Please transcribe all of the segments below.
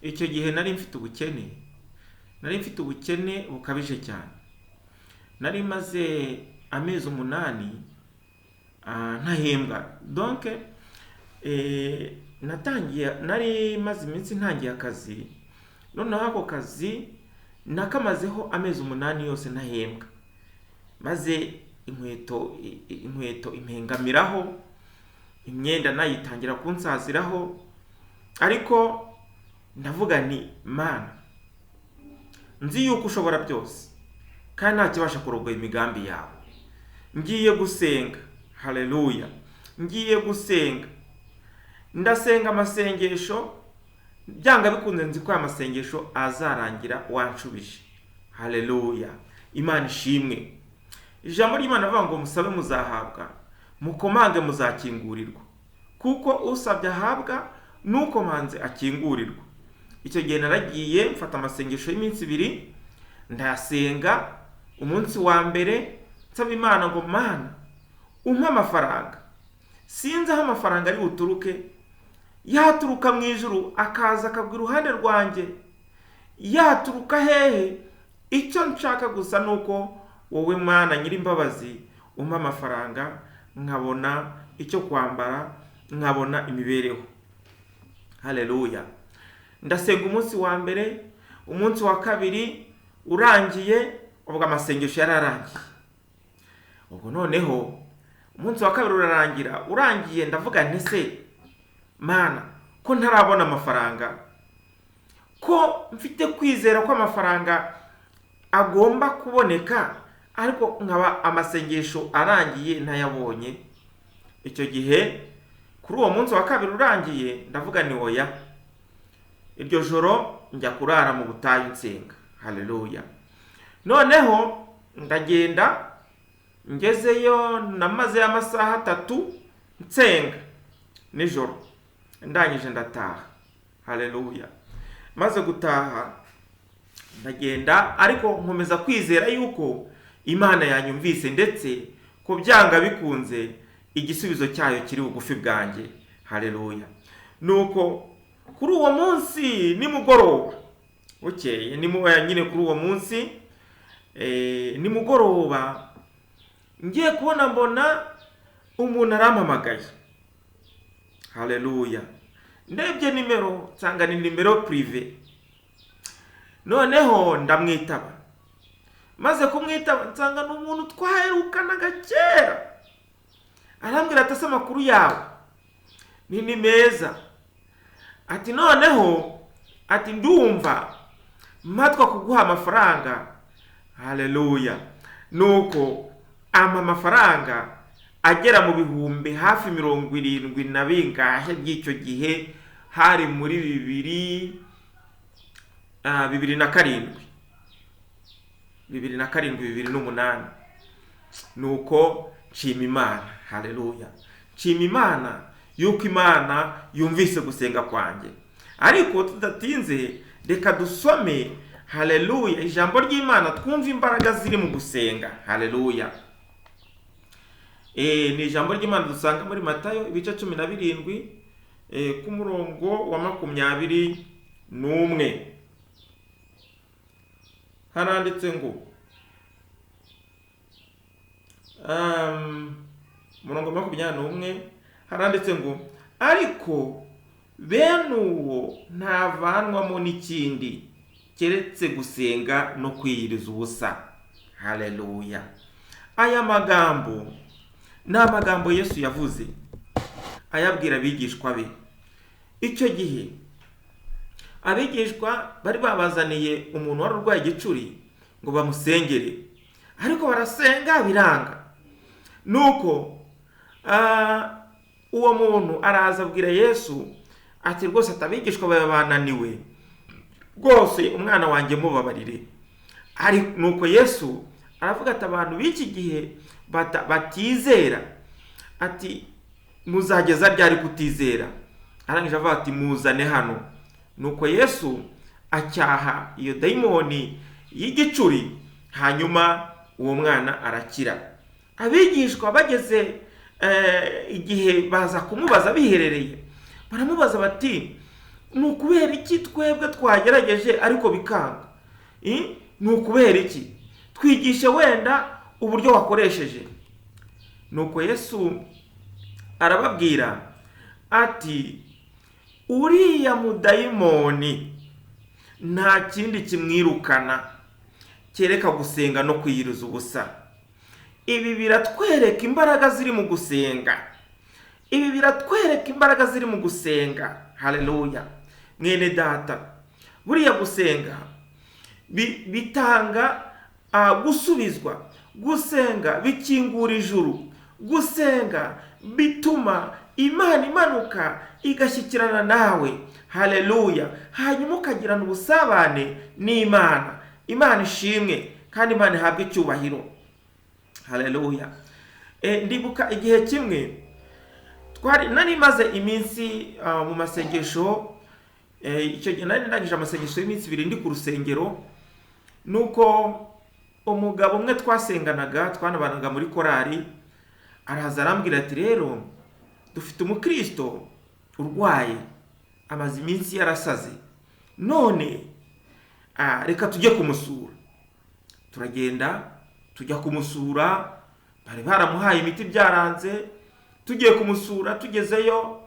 icyo gihe nari mfite ubukene bukabije cyane. Nari maze amezi 8 ntahembwa. Donc nari maze iminsi ntangiye akazi, noneho ako kazi nakamazeho amezi 8 yose ntahembwa, maze inkweto impengamiraho, imyenda nayitangira kunsaziraho. Ariko ndavuga ni Mana, nzi yuko ushobora byose kandi nta kibasha kurogoya imigambi yawe. Ngiye gusenga, haleluya, ngiye gusenga, ndasenga amasengesho, byanga bikunze nzi ko amasengesho azarangira wanshubije. Haleluya, Imana ishimwe. Ijambo ry'Imana avuga ngo musabe muzahabwa, mukomange muzakingurirwa, kuko usabye ahabwa, n'ukomanze akingurirwa. Icyo gihe naragiye mfata amasengesho y'iminsi 2, ndayasenga. Umunsi wa mbere nsaba Imana ngo Mana umpa amafaranga. Sinzi aho amafaranga ari buturuke, yaturuka mu ijuru akaza akagwa iruhande rwanjye, yaturuka hehe? Icyo nshaka gusa nuko wowe Mana nyiri imbabazi umpa amafaranga, nkabona icyo kwambara, nkabona imibereho. Haleluya. Ndasenga umunsi wa mbere, umunsi wa kabiri urangiye, ubwo amasengesho yararangiye. Ubwo noneho umunsi wa kabiri urangiye, ndavuga nti se Mana, ko ntarabona amafaranga, ko mfite kwizera ko amafaranga agomba kuboneka, ariko nkaba amasengesho arangiye ntayabonye. Icyo gihe kuri uwo munsi wa kabiri urangiye, ndavuga ni oya, iryo joro njya kurara mu butayu nsenga. Haleluya. Noneho ndagenda, ngezeyo namaze amasaha 3 nsenga nijoro, ndangije ndataha. Haleluya. Maze gutaha ndagenda, ariko nkomeza kwizera yuko Imana yanyumvise, ndetse ko byanga bikunze igisubizo cyayo kiri bugufi bwanjye. Haleluya. Nuko kuri uwo munsi nimugoroba bukeye, nyine kuri uwo munsi nimugoroba, ngiye kubona mbona umuntu arampamagaye. Haleluya. Ndebye nimero, nsanga ni nimero privé. Noneho ndamwitaba. Maze kumwitaba nsanga ni umuntu twaherukanaga kera. Arambwira ati ase amakuru yawe? Ni meza. Ati noneho, ati ndumva matwa kuguha amafaranga. Haleluya. Nuko ama mafaranga agera mu bihumbi hafi 70 na bingahe by'icyo gihe, hari muri 2008. Nuko nshima Imana. Haleluya. Nshima Imana yuko Imana yumvise gusenga kwanjye. Ariko tudatinze, reka dusome, haleluya, ijambo ry'Imana twumva imbaraga ziri mu gusenga. Haleluya. Ni ijambo ry'Imana dusanga muri Matayo ibice 17 ku murongo wa 21. Haranditse ngo murongo wa 21 haranditse ngo ariko bene uwo ntavanwamo n'ikindi keretse gusenga no kwiyiriza ubusa. Haleluya. Aya magambo ni amagambo Yesu yavuze ayabwira abigishwa be. Icyo gihe abigishwa bari babazaniye umuntu wari urwaye igicuri ngo bamusengere, ariko barasenga biranga. Nuko uwo muntu araza abwira Yesu ati rwose atabigishwa babe bananiwe, rwose umwana wanjye mubabarire. Nuko Yesu aravuga ati abantu b'iki gihe batizera, ati muzageza ryari kutizera? Arangije avuga ati muzane hano. Nuko Yesu acyaha iyo dayimoni y'igicuri, hanyuma uwo mwana arakira. Abigishwa bageze igihe baza kumubaza biherereye, baramubaza bati ni ukubera iki twebwe twagerageje ariko bikanga? Ni ukubera iki? Twigishe wenda uburyo wakoresheje. Nuko Yesu arababwira ati, uriya mudayimoni nta kindi kimwirukana kereka gusenga no kwiyiriza ubusa. Ibi biratwereka imbaraga ziri mu gusenga. Ibi biratwereka imbaraga ziri mu gusenga. Haleluya. Mwene data, buriya gusenga bitanga gusubizwa. Gusenga bikingura ijuru. Gusenga bituma Imana imanuka igashyikirana nawe. Haleluya. Hanyuma ukagirana ubusabane n'Imana. Imana ishimwe kandi Imana ihabwe icyubahiro. Haleluya. Ndibuka igihe kimwe nari maze iminsi mu masengesho. Icyo gihe nari ndangije amasengesho y'iminsi 2 ndi ku rusengero. Nuko umugabo umwe twasenganaga, twanabanaga muri korali, araza arambwira ati, rero dufite umukristo urwaye, amaze iminsi yarasaze, none reka tujye kumusura. Turagenda tujya kumusura, bari baramuhaye imiti byaranze. Tugiye kumusura, tugezeyo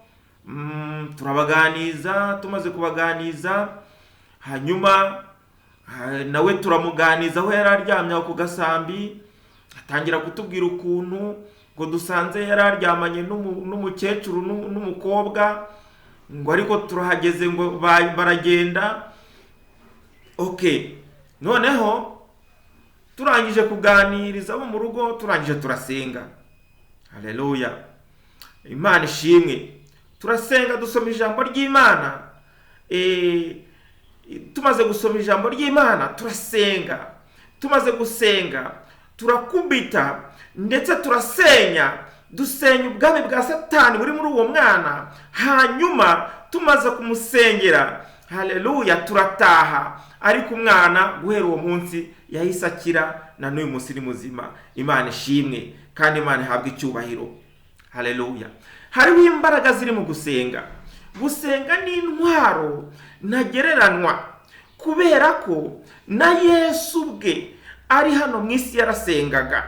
turabaganiza. Tumaze kubaganiza, hanyuma nawe turamuganiza aho yari aryamye ku gasambi. Atangira kutubwira ukuntu ngo dusanze yari aryamanye n'umukecuru n'umukobwa, ngo ariko turahageze ngo baragenda. Noneho turangije kuganiriza abo mu rugo, turangije turasenga. Haleluya. Imana ishimwe. Turasenga, dusoma ijambo ry'Imana. Tumaze gusoma ijambo ry'Imana, turasenga. Tumaze gusenga, turakubita ndetse turasenya. Dusenya ubwami bwa Satani buri muri uwo mwana. Hanyuma tumaze kumusengera, haleluya, turataha. Ariko umwana guhera uwo munsi yahise akira, na n'uyu munsi ni muzima. Imana ishimwe kandi Imana ihabwe icyubahiro. Haleluya. Hariho imbaraga ziri mu gusenga. Gusenga ni intwaro ntagereranywa, kubera ko na Yesu ubwe ari hano mu isi yarasengaga.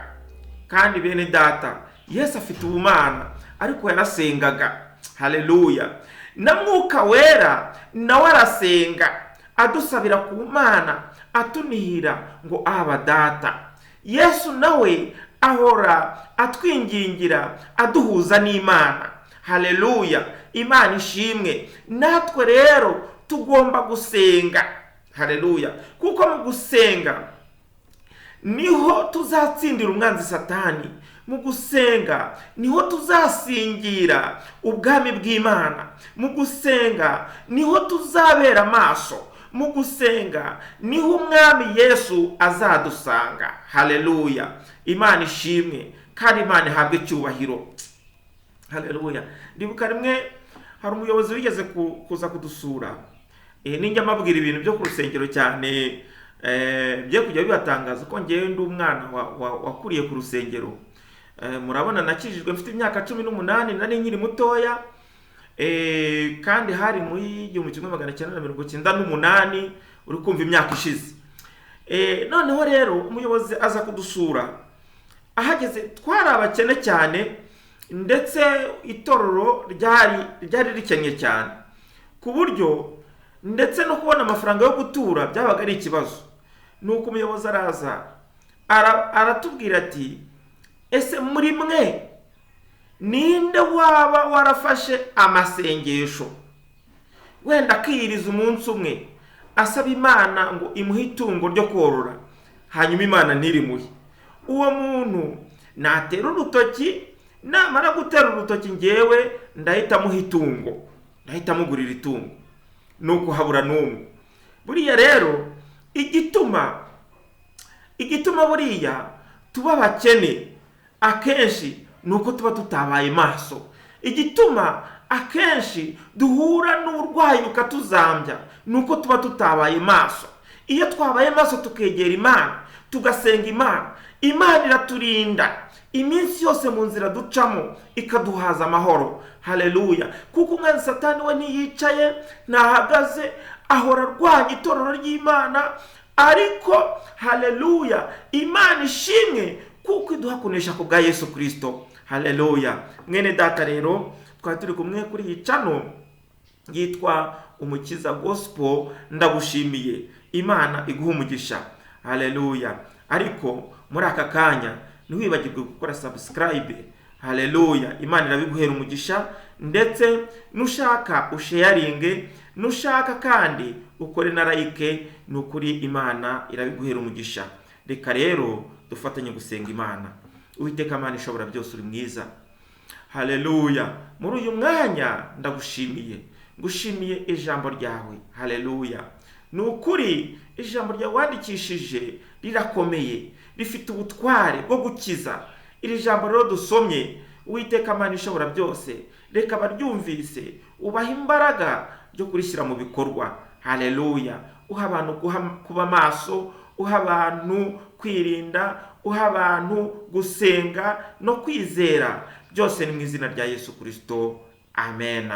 Kandi bene data, Yesu afite ubumana ariko yarasengaga. Haleluya. Na Mwuka Wera nawe arasenga, adusabira ku Mana, atunihira ngo aba data. Yesu nawe ahora atwingingira, aduhuza n'Imana. Haleluya. Imana ishimwe. Natwe rero tugomba gusenga. Haleluya. Kuko mu gusenga niho tuzatsindira umwanzi Satani. Mu gusenga niho tuzasingira ubwami bw'Imana. Mu gusenga niho tuzabera amaso. Mu gusenga niho umwami Yesu azadusanga. Haleluya. Imana ishimwe kandi Imana ihabwe icyubahiro. Haleluya. Ndibuka rimwe hari umuyobozi wigeze kuza kudusura. Ninjya mabwira ibintu byo ku rusengero cyane, byo kujya bibatangaza ko ngewe ndi umwana wakuriye ku rusengero. Murabona nakijijwe mfite imyaka 18, nari nkiri mutoya. Kandi hari muri 1998 uri kumva imyaka ishize. Noneho rero umuyobozi aza kudusura. Ahageze twari abakene cyane, ndetse itorero ryari rikennye cyane, ku buryo ndetse no kubona amafaranga yo gutura byabaga ari ikibazo. Nuko umuyobozi araza aratubwira ati, ese muri mwe ninde waba warafashe amasengesho wenda akiyiriza umunsi umwe asaba Imana ngo imuhe itungo ryo korora, hanyuma Imana ntirimuhe? Uwo muntu natera urutoki, namara gutera urutoki ngewe ndahita muha itungo, ndahita mugurira itungo. Nuko habura n'umwe. Buriya rero igituma buriya tuba bakene akenshi nuko tuba tutabaye maso. Igituma akenshi duhura n'uburwayi ukatuzambya nuko tuba tutabaye maso. Iyo twabaye maso tukegera Imana, tugasenga Imana, Imana iraturinda iminsi yose mu nzira ducamo ikaduhaza amahoro. Haleluya. Kuko umwanzi Satani we ntiyicaye, ntahagaze, ahora arwanya itorero ry'Imana, ariko haleluya, Imana ishimwe kuko iduha kunesha ku bwa Yesu Kristo. Haleluya. Mwene data rero, twari turi kumwe kuri iyi channel yitwa Umukiza Gospel. Ndagushimiye, Imana iguha umugisha. Haleluya. Ariko muri aka kanya ntiwibagirwe gukora subscribe. Haleluya. Imana irabiguhera umugisha, ndetse nushaka usharinge, nushaka kandi ukore na like. Nukuri Imana irabiguhera umugisha. Reka rero dufatanye gusenga Imana. Uwiteka Mana ishobora byose, uri mwiza. Haleluya. Muri uyu mwanya ndagushimiye, ngushimiye ijambo ryawe. Haleluya. Nukuri ijambo ryawe wandikishije rirakomeye, rifite ubutware bwo gukiza. Iri jambo rero dusomye, Uwiteka Mana ishobora byose, reka baryumvise ubaha imbaraga byo kurishyira mu bikorwa. Haleluya. Uha abantu kuba maso, uha abantu kwirinda, uha abantu gusenga no kwizera. Byose ni mu izina rya Yesu Kristo. Amen.